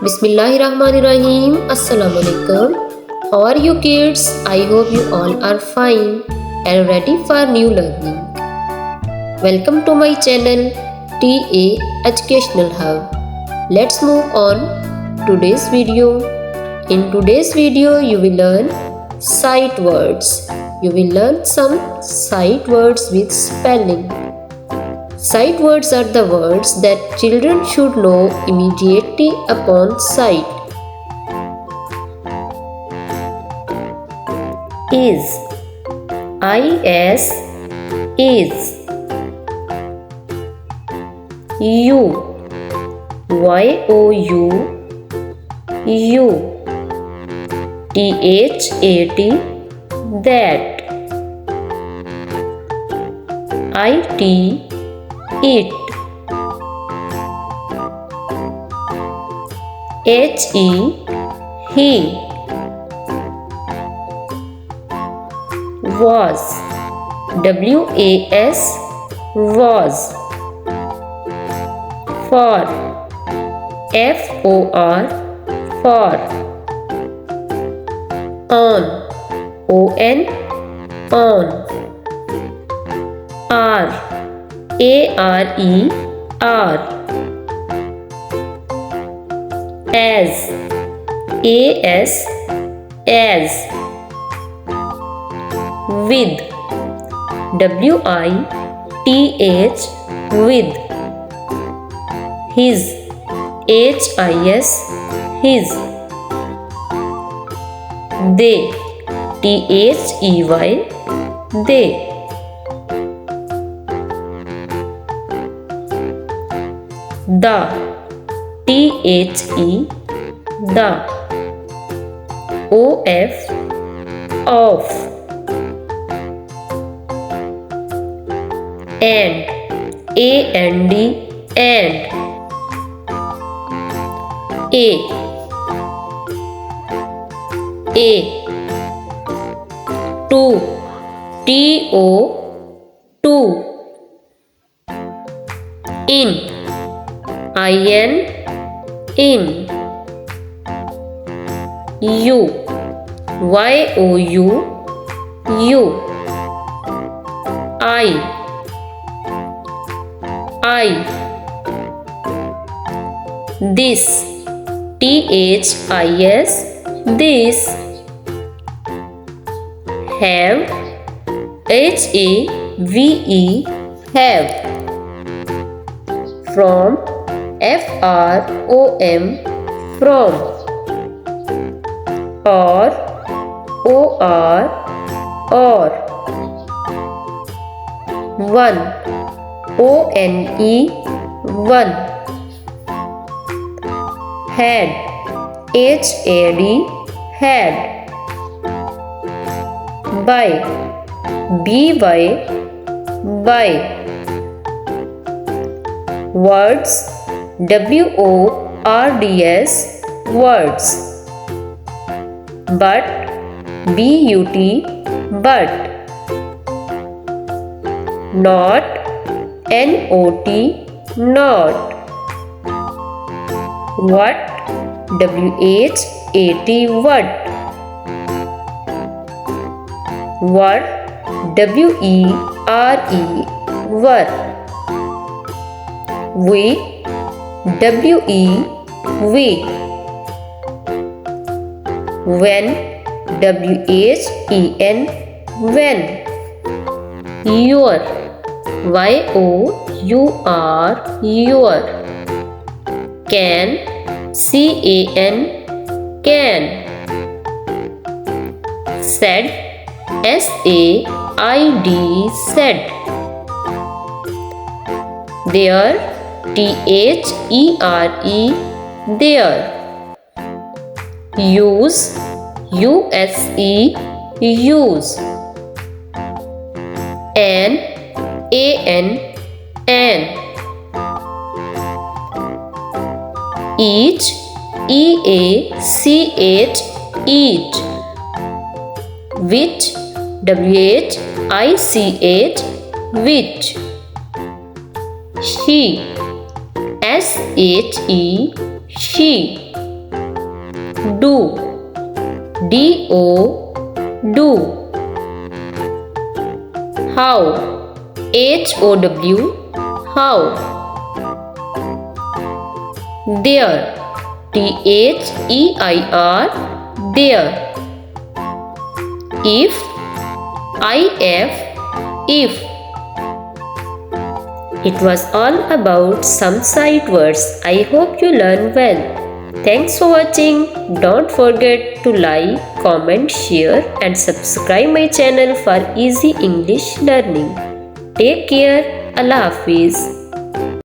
Bismillahirrahmanirrahim. Assalamu alaikum. How are you kids? I hope you all are fine and ready for new learning. Welcome to my channel TA Educational Hub. Let's move on today's video. In today's video you will learn sight words. You will learn some sight words with spelling. Sight words are the words that children should know immediately upon sight. Is is you you that it he was was for for on are as with with his his they they the the of and and a to to in in you you I this this have have from from or one one had had by words words but but not not what what what were we when when your your can can said said there there use use an each each which which she she do. D-O, do. How. H-O-W, how. There. T-H-E-I-R, there. If. I-F, if. It was all about some sight words. I hope you learn well. Thanks for watching. Don't forget to like, comment, share and subscribe my channel for easy English learning. Take care. Allah Hafiz.